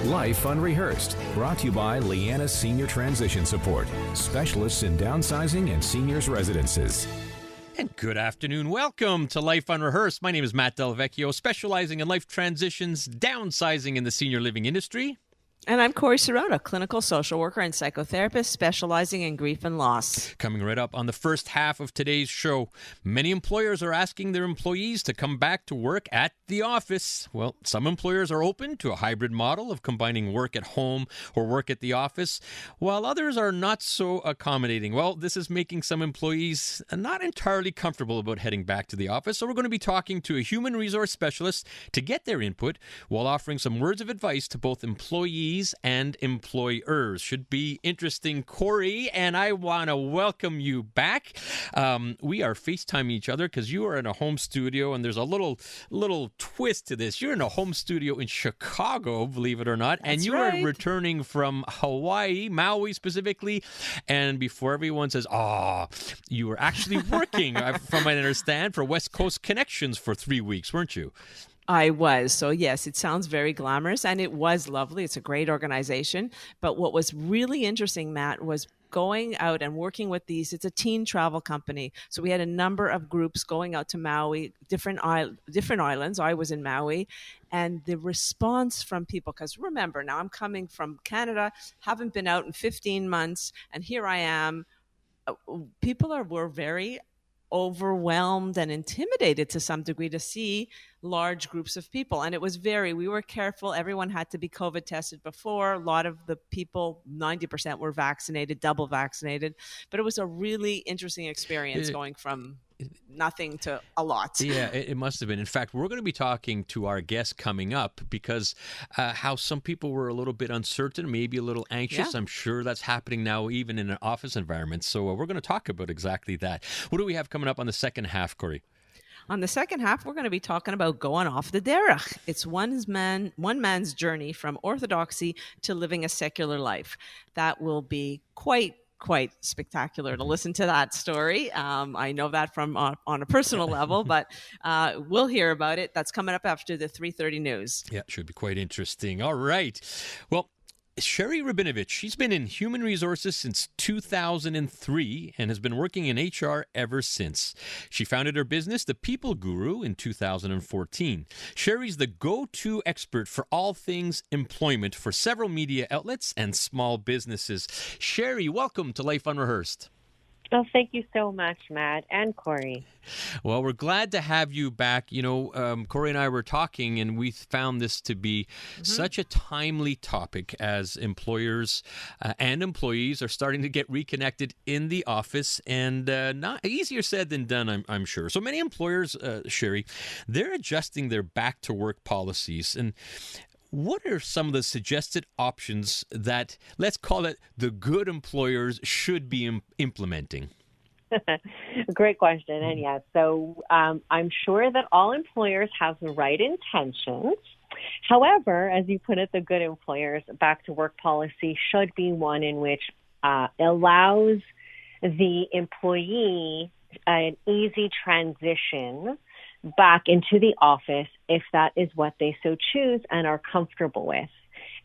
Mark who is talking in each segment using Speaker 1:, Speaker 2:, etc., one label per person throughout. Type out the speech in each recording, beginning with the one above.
Speaker 1: Life Unrehearsed, brought to you by Lianas Senior Transition Support, specialists in downsizing and seniors residences.
Speaker 2: And good afternoon. Welcome to Life Unrehearsed. My name is Matt Delvecchio, specializing in life transitions, downsizing in the senior living industry.
Speaker 3: And I'm Corrie Sirota, clinical social worker and psychotherapist specializing in grief and loss.
Speaker 2: Coming right up on the first half of today's show, many employers are asking their employees to come back to work at the office. Well, some employers are open to a hybrid model of combining work at home or work at the office, while others are not so accommodating. Well, this is making some employees not entirely comfortable about heading back to the office. So we're going to be talking to a human resource specialist to get their input while offering some words of advice to both employees and employers. Should be interesting, Corrie, and I want to welcome you back. We are FaceTiming each other because you are in a home studio, and there's a little twist to this. You're in a home studio in Chicago, believe it or not, and you are returning from Hawaii, Maui specifically. And before everyone says, you were actually working, from what I understand, for West Coast Connections for 3 weeks, weren't you?
Speaker 3: I was. So yes, it sounds very glamorous, and it was lovely. It's a great organization. But what was really interesting, Matt, was going out and working with it's a teen travel company. So we had a number of groups going out to Maui, different islands. I was in Maui, and the response from people, because remember, now I'm coming from Canada, haven't been out in 15 months, and here I am. People were very overwhelmed and intimidated to some degree to see large groups of people. And it was we were careful. Everyone had to be COVID tested before. A lot of the people, 90% were vaccinated, double vaccinated. But it was a really interesting experience going from nothing to a lot.
Speaker 2: Yeah, it must have been. In fact, we're going to be talking to our guest coming up because how some people were a little bit uncertain, maybe a little anxious. Yeah. I'm sure that's happening now, even in an office environment. So we're going to talk about exactly that. What do we have coming up on the second half, Corrie?
Speaker 3: On the second half, we're going to be talking about going off the derech. It's one man's journey from orthodoxy to living a secular life. That will be quite spectacular to listen to that story. I know that from on a personal level, but we'll hear about it. That's coming up after the 3:30 news.
Speaker 2: Yeah, should be quite interesting. All right. Well, Sherri Rabinovitch, she's been in human resources since 2003 and has been working in HR ever since. She founded her business, The People Guru, in 2014. Sherri's the go-to expert for all things employment for several media outlets and small businesses. Sherri, welcome to Life Unrehearsed.
Speaker 4: Oh, thank you so much, Matt and Corrie.
Speaker 2: Well, we're glad to have you back. You know, Corrie and I were talking, and we found this to be such a timely topic as employers and employees are starting to get reconnected in the office, and not easier said than done, I'm sure. So many employers, Sherri, they're adjusting their back-to-work policies, and what are some of the suggested options that, let's call it, the good employers should be implementing?
Speaker 4: Great question. And yes, so I'm sure that all employers have the right intentions. However, as you put it, the good employers' back to work policy should be one in which allows the employee an easy transition back into the office if that is what they so choose and are comfortable with.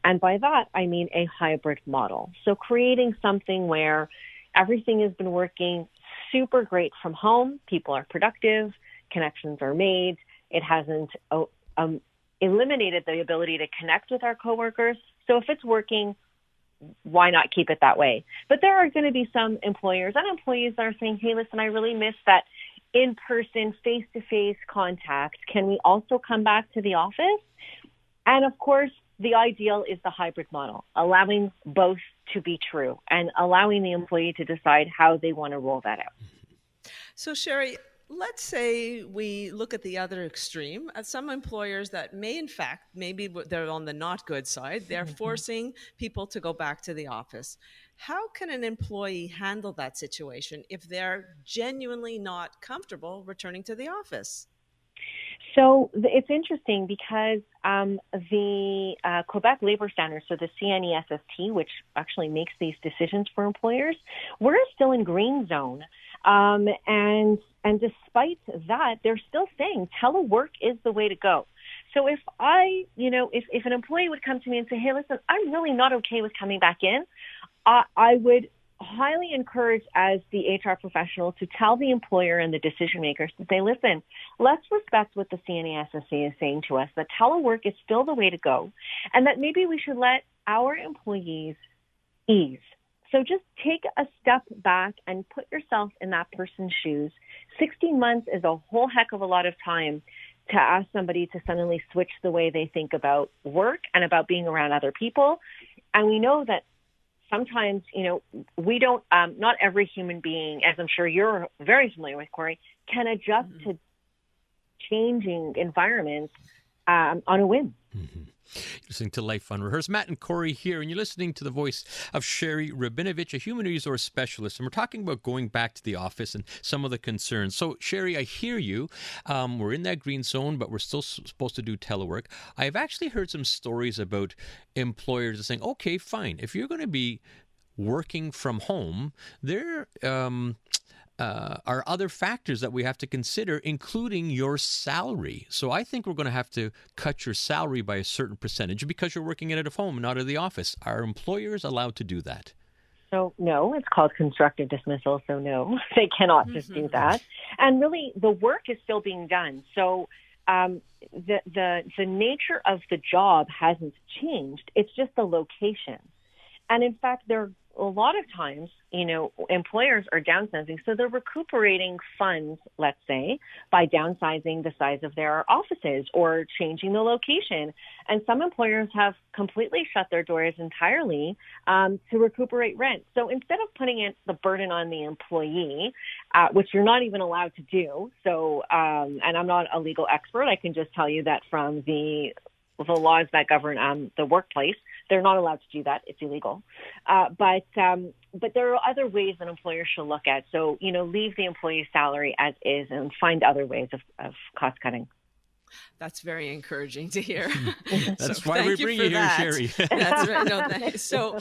Speaker 4: And by that, I mean a hybrid model. So creating something where everything has been working super great from home, people are productive, connections are made, it hasn't eliminated the ability to connect with our coworkers. So if it's working, why not keep it that way? But there are going to be some employers and employees that are saying, hey, listen, I really miss that in-person, face-to-face contact. Can we also come back to the office? And of course, the ideal is the hybrid model, allowing both to be true and allowing the employee to decide how they want to roll that out.
Speaker 3: So, Sherri, let's say we look at the other extreme, at some employers that may, in fact, maybe they're on the not good side, they're forcing people to go back to the office. How can an employee handle that situation if they're genuinely not comfortable returning to the office?
Speaker 4: So it's interesting because the Quebec Labor Standards, so the CNESST, which actually makes these decisions for employers, we're still in green zone. And despite that, they're still saying telework is the way to go. So if if an employee would come to me and say, hey, listen, I'm really not okay with coming back in, I would highly encourage as the HR professional to tell the employer and the decision makers to say, listen, let's respect what the CNASSA is saying to us, that telework is still the way to go, and that maybe we should let our employees ease. So just take a step back and put yourself in that person's shoes. 16 months is a whole heck of a lot of time to ask somebody to suddenly switch the way they think about work and about being around other people. And we know that sometimes, we don't, not every human being, as I'm sure you're very familiar with, Corrie, can adjust to changing environments on a whim.
Speaker 2: Mm-hmm. You're listening to Life Unrehearsed. Matt and Corrie here, and you're listening to the voice of Sherri Rabinovitch, a human resource specialist. And we're talking about going back to the office and some of the concerns. So, Sherri, I hear you. We're in that green zone, but we're still supposed to do telework. I've actually heard some stories about employers saying, okay, fine. If you're going to be working from home, there are other factors that we have to consider, including your salary. So I think we're going to have to cut your salary by a certain percentage because you're working at home, not at the office. Are employers allowed to do that?
Speaker 4: So no, it's called constructive dismissal. So no, they cannot just do that. And really, the work is still being done. So the nature of the job hasn't changed. It's just the location. And in fact, there are a lot of times, employers are downsizing. So they're recuperating funds, let's say, by downsizing the size of their offices or changing the location. And some employers have completely shut their doors entirely to recuperate rent. So instead of putting the burden on the employee, which you're not even allowed to do. So, and I'm not a legal expert. I can just tell you that from the laws that govern the workplace, they're not allowed to do that. It's illegal. But there are other ways an employer should look at. So, leave the employee's salary as is and find other ways of cost cutting.
Speaker 3: That's very encouraging to hear.
Speaker 2: That's why we bring you here, Sherri.
Speaker 3: That's right. No, thanks. So,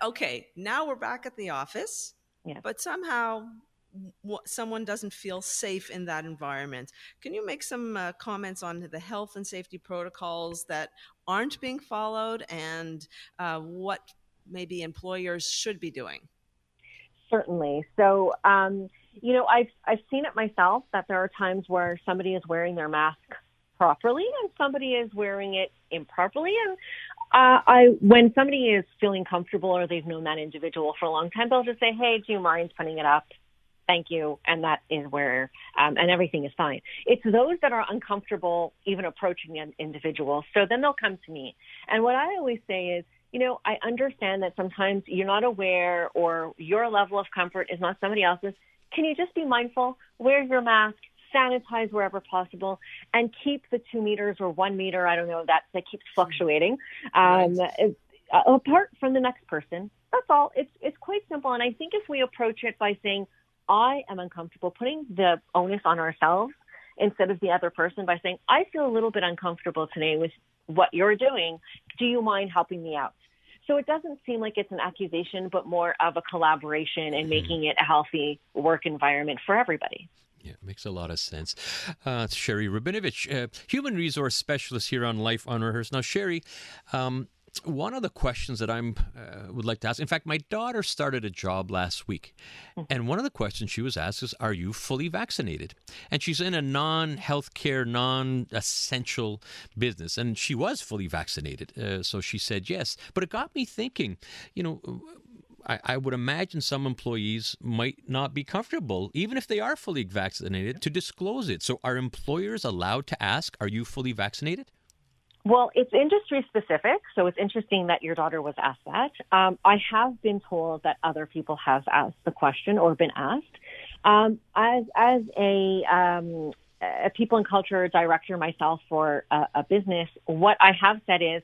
Speaker 3: okay, now we're back at the office, but somehow someone doesn't feel safe in that environment. Can you make some comments on the health and safety protocols that aren't being followed and what maybe employers should be doing?
Speaker 4: Certainly. So, I've seen it myself that there are times where somebody is wearing their mask properly and somebody is wearing it improperly. And when somebody is feeling comfortable or they've known that individual for a long time, they'll just say, hey, do you mind putting it up? Thank you. And that is where, and everything is fine. It's those that are uncomfortable even approaching an individual. So then they'll come to me. And what I always say is, I understand that sometimes you're not aware or your level of comfort is not somebody else's. Can you just be mindful? Wear your mask, sanitize wherever possible, and keep the 2 meters or 1 meter, I don't know, that keeps fluctuating, apart from the next person. That's all. It's quite simple. And I think if we approach it by saying, I am uncomfortable, putting the onus on ourselves instead of the other person by saying, I feel a little bit uncomfortable today with what you're doing. Do you mind helping me out? So it doesn't seem like it's an accusation, but more of a collaboration and making it a healthy work environment for everybody.
Speaker 2: Yeah, it makes a lot of sense. It's Sherri Rabinovitch, human resource specialist here on Life Unrehearsed. Now, Sherri, one of the questions that I would like to ask, in fact, my daughter started a job last week, and one of the questions she was asked is, are you fully vaccinated? And she's in a non-healthcare, non-essential business, and she was fully vaccinated, so she said yes. But it got me thinking, I would imagine some employees might not be comfortable, even if they are fully vaccinated, to disclose it. So are employers allowed to ask, are you fully vaccinated?
Speaker 4: Well, it's industry specific, so it's interesting that your daughter was asked that. I have been told that other people have asked the question or been asked. As a people and culture director myself for a business, what I have said is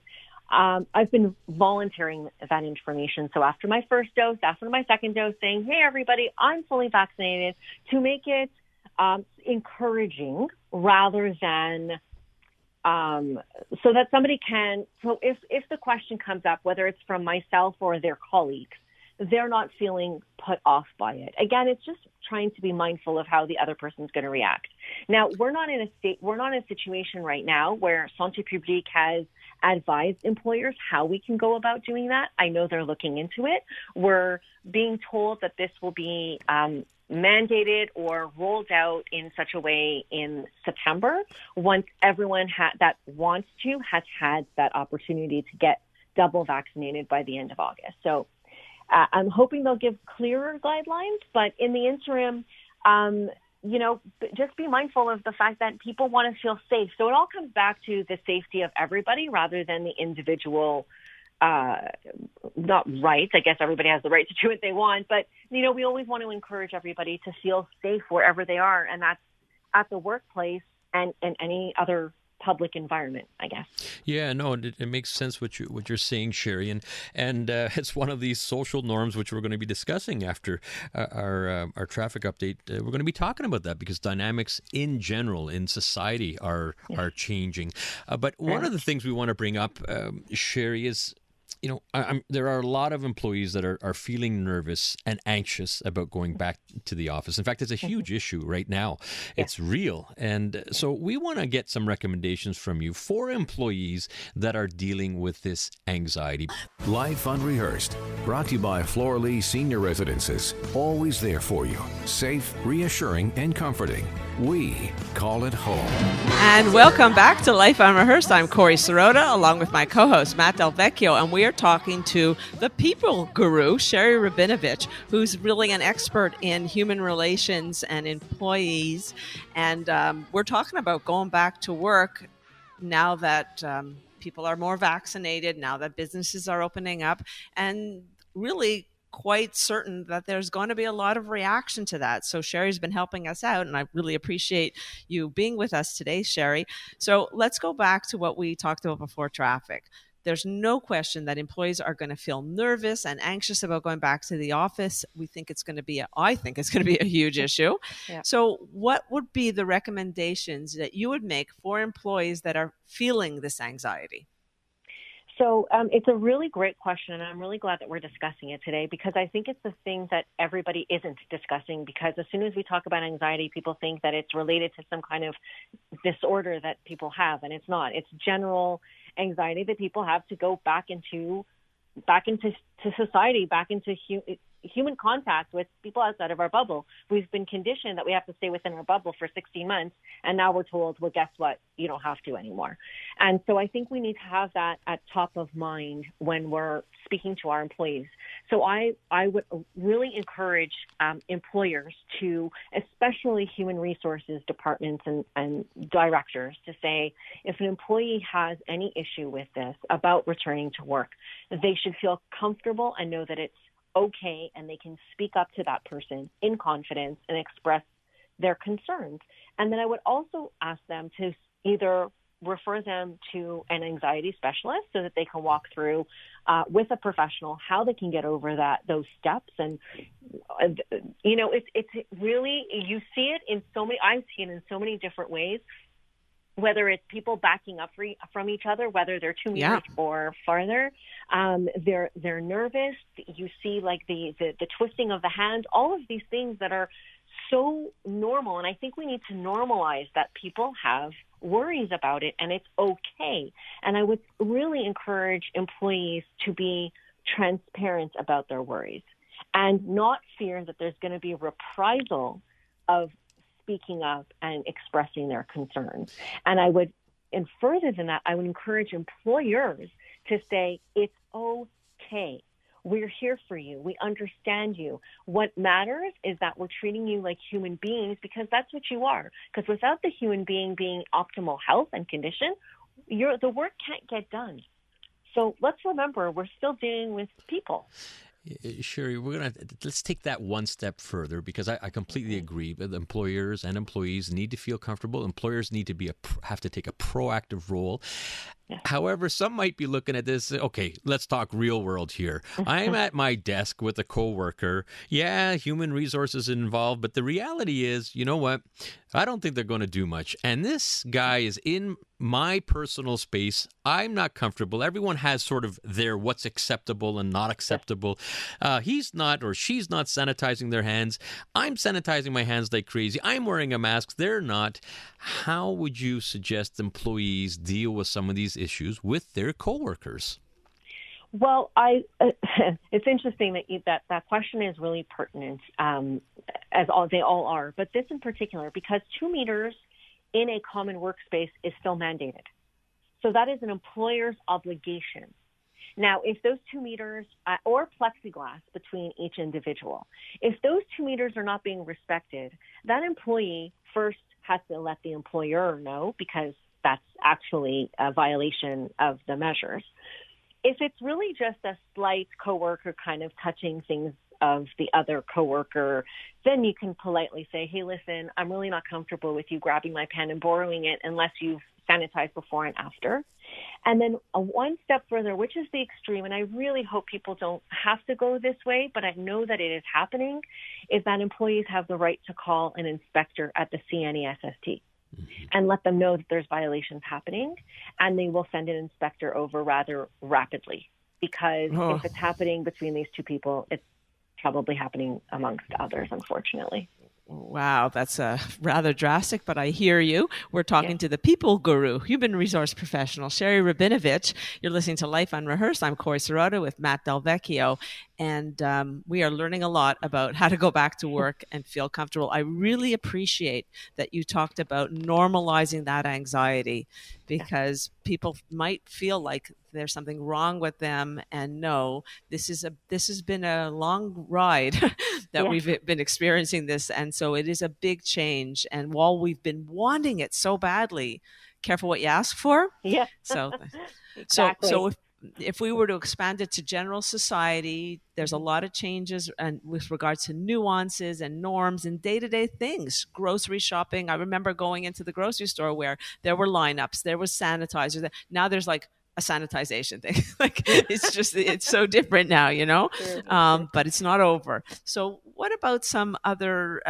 Speaker 4: I've been volunteering that information. So after my first dose, after my second dose, saying, hey, everybody, I'm fully vaccinated, to make it encouraging rather than so that somebody can, so if the question comes up, whether it's from myself or their colleagues, they're not feeling put off by it. Again, it's just trying to be mindful of how the other person's going to react. Now, we're not in a situation right now where Santé Publique has advised employers how we can go about doing that. I know they're looking into it. We're being told that this will be mandated or rolled out in such a way in September, once everyone that wants to has had that opportunity to get double vaccinated by the end of August. So I'm hoping they'll give clearer guidelines, but in the interim, just be mindful of the fact that people want to feel safe. So it all comes back to the safety of everybody rather than the individual not rights. I guess everybody has the right to do what they want, but we always want to encourage everybody to feel safe wherever they are, and that's at the workplace and any other public environment, I guess.
Speaker 2: Yeah, no, it makes sense what you're saying, Sherri, and it's one of these social norms which we're going to be discussing after our traffic update. We're going to be talking about that because dynamics in general in society are changing. But one of the things we want to bring up, Sherri, is there are a lot of employees that are feeling nervous and anxious about going back to the office. In fact, it's a huge issue right now. It's real. And so we want to get some recommendations from you for employees that are dealing with this anxiety.
Speaker 1: Life Unrehearsed, brought to you by Fleur-Lee Senior Residences. Always there for you. Safe, reassuring, and comforting. We call it home.
Speaker 3: And welcome back to Life Unrehearsed. I'm Corrie Sirota, along with my co-host, Matt Del Vecchio, and we are talking to the people guru, Sherri Rabinovitch, who's really an expert in human relations and employees. And we're talking about going back to work now that people are more vaccinated, now that businesses are opening up, and really quite certain that there's going to be a lot of reaction to that. So Sherri's been helping us out, and I really appreciate you being with us today, Sherri. So let's go back to what we talked about before traffic. There's no question that employees are going to feel nervous and anxious about going back to the office. I think it's going to be a huge issue. Yeah. So what would be the recommendations that you would make for employees that are feeling this anxiety?
Speaker 4: So it's a really great question, and I'm really glad that we're discussing it today because I think it's the thing that everybody isn't discussing, because as soon as we talk about anxiety, people think that it's related to some kind of disorder that people have, and it's not. It's general anxiety that people have to go back into society, back into human contact with people outside of our bubble. We've been conditioned that we have to stay within our bubble for 16 months, and now we're told, well, guess what? You don't have to anymore. And so I think we need to have that at top of mind when we're speaking to our employees. So I would really encourage employers to, especially human resources departments and directors, to say, if an employee has any issue with this about returning to work, they should feel comfortable and know that it's okay, and they can speak up to that person in confidence and express their concerns. And then I would also ask them to either refer them to an anxiety specialist so that they can walk through with a professional how they can get over those steps. And it's really, you see it in so many. I see it in so many different ways. Whether it's people backing up from each other, whether they're 2 meters or farther, they're nervous. You see like the twisting of the hand, all of these things that are so normal. And I think we need to normalize that people have worries about it, and it's okay. And I would really encourage employees to be transparent about their worries and not fear that there's going to be a reprisal of speaking up and expressing their concerns. And further than that, I would encourage employers to say, it's okay. We're here for you. We understand you. What matters is that we're treating you like human beings, because that's what you are. Because without the human being being optimal health and condition, the work can't get done. So let's remember, we're still dealing with people.
Speaker 2: Sherri, let's take that one step further, because I completely agree that employers and employees need to feel comfortable. Employers need to have to take a proactive role. However, some might be looking at this, okay, let's talk real world here. I'm at my desk with a coworker. Yeah, human resources involved, but the reality is, you know what? I don't think they're going to do much. And this guy is in my personal space. I'm not comfortable. Everyone has sort of their what's acceptable and not acceptable. He's not or she's not sanitizing their hands. I'm sanitizing my hands like crazy. I'm wearing a mask. They're not. How would you suggest employees deal with some of these issues with their coworkers?
Speaker 4: Well, it's interesting that question is really pertinent, as they all are. But this in particular, because 2 meters in a common workspace is still mandated. So that is an employer's obligation. Now, if those 2 meters or plexiglass between each individual, if those 2 meters are not being respected, that employee first has to let the employer know, because that's actually a violation of the measures. If it's really just a slight coworker kind of touching things of the other coworker, then you can politely say, hey, listen, I'm really not comfortable with you grabbing my pen and borrowing it unless you've sanitized before and after. And then one step further, which is the extreme, and I really hope people don't have to go this way, but I know that it is happening, is that employees have the right to call an inspector at the CNESST and let them know that there's violations happening, and they will send an inspector over rather rapidly, because if it's happening between these two people, it's probably happening amongst others, unfortunately.
Speaker 3: Wow, that's rather drastic, but I hear you. We're talking to the people guru, human resource professional, Sherri Rabinovitch. You're listening to Life Unrehearsed. I'm Corrie Serrato with Matt Delvecchio, and we are learning a lot about how to go back to work and feel comfortable. I really appreciate that you talked about normalizing that anxiety, because people might feel like there's something wrong with them, and no, this has been a long ride that we've been experiencing this, and so it is a big change. And while we've been wanting it so badly, careful what you ask for.
Speaker 4: Yeah.
Speaker 3: So,
Speaker 4: Exactly.
Speaker 3: so if we were to expand it to general society, there's a lot of changes and with regards to nuances and norms and day-to-day things. Grocery shopping. I remember going into the grocery store where there were lineups, there was sanitizers. Now there's like a sanitization thing. Like it's so different now, you know, but it's not over. So what about some other,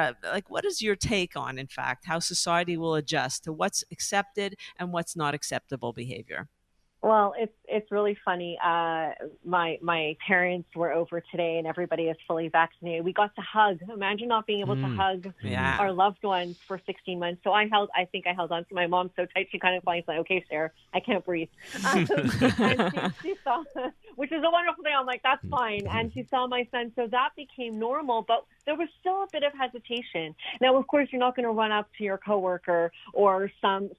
Speaker 3: what is your take on, in fact, how society will adjust to what's accepted and what's not acceptable behavior?
Speaker 4: Well, it's really funny. My parents were over today, and everybody is fully vaccinated. We got to hug. Imagine not being able to hug our loved ones for 16 months. So I think I held on to my mom so tight she kind of finally said, "Okay, Sarah, I can't breathe." And she saw, which is a wonderful thing. I'm like, that's fine. And she saw my son, so that became normal. But there was still a bit of hesitation. Now, of course, you're not going to run up to your coworker or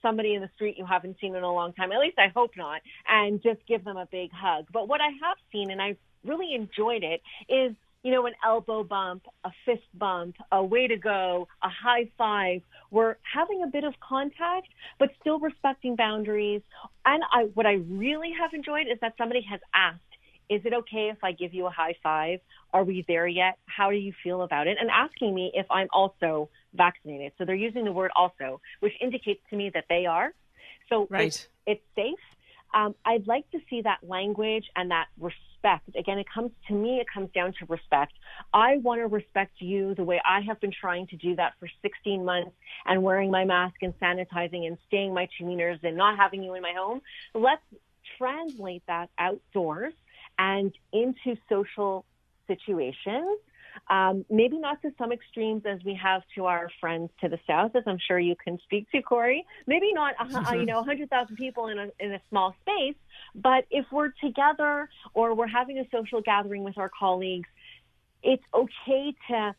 Speaker 4: somebody in the street you haven't seen in a long time. At least I hope not. And just give them a big hug. But what I have seen, and I've really enjoyed it, is, you know, an elbow bump, a fist bump, a way to go, a high five. We're having a bit of contact, but still respecting boundaries. And what I really have enjoyed is that somebody has asked, is it okay if I give you a high five? Are we there yet? How do you feel about it? And asking me if I'm also vaccinated. So they're using the word also, which indicates to me that they are. So it's safe. I'd like to see that language and that respect. Again, it comes down to respect. I want to respect you the way I have been trying to do that for 16 months and wearing my mask and sanitizing and staying my 2 meters and not having you in my home. Let's translate that outdoors and into social situations. Maybe not to some extremes as we have to our friends to the south, as I'm sure you can speak to, Corrie. Maybe not, 100,000 people in a small space, but if we're together or we're having a social gathering with our colleagues, it's okay to,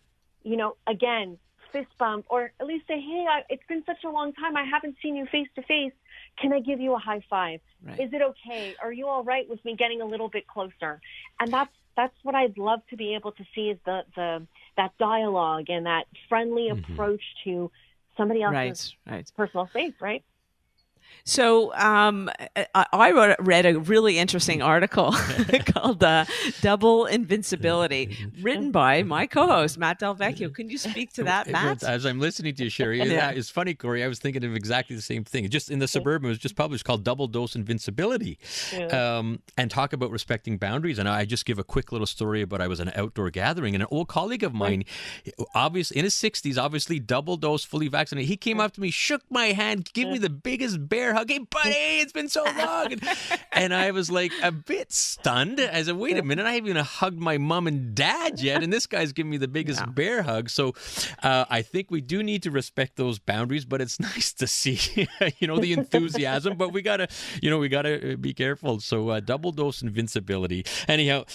Speaker 4: again, fist bump or at least say, hey, it's been such a long time. I haven't seen you face to face. Can I give you a high five? Right. Is it okay? Are you all right with me getting a little bit closer? And that's what I'd love to be able to see, is that dialogue and that friendly approach to somebody else's personal space, right?
Speaker 3: So I read a really interesting article called Double Invincibility, written by my co-host, Matt Delvecchio. Can you speak to that, Matt?
Speaker 2: As I'm listening to you, Sherri, it's funny, Corrie, I was thinking of exactly the same thing. Just in the Suburban, it was just published, called Double Dose Invincibility, and talk about respecting boundaries. And I just give a quick little story about I was at an outdoor gathering, and an old colleague of mine, obviously in his 60s, obviously double dose, fully vaccinated, he came up to me, shook my hand, gave me the biggest bear hug. Hey, buddy, it's been so long. And I was like a bit stunned. I said, wait a minute, I haven't even hugged my mom and dad yet, and this guy's giving me the biggest bear hug. So I think we do need to respect those boundaries, but it's nice to see, the enthusiasm, but we gotta be careful. So double dose invincibility. Anyhow,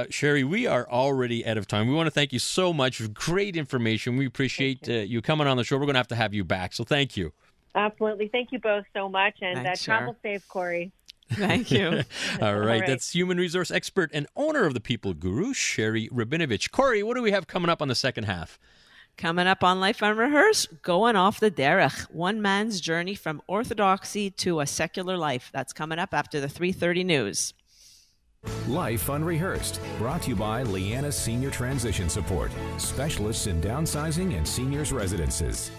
Speaker 2: Sherri, we are already out of time. We want to thank you so much. Great information. We appreciate you coming on the show. We're going to have you back. So thank you.
Speaker 4: Absolutely. Thank you both so much. And
Speaker 3: Thanks,
Speaker 4: travel safe, Corrie.
Speaker 3: Thank you.
Speaker 2: All right. That's human resource expert and owner of the People Guru, Sherri Rabinovitch. Corrie, what do we have coming up on the second half?
Speaker 3: Coming up on Life Unrehearsed, going off the derech, one man's journey from orthodoxy to a secular life. That's coming up after the 3:30 news.
Speaker 1: Life Unrehearsed, brought to you by Lianas Senior Transition Support, specialists in downsizing and seniors residences.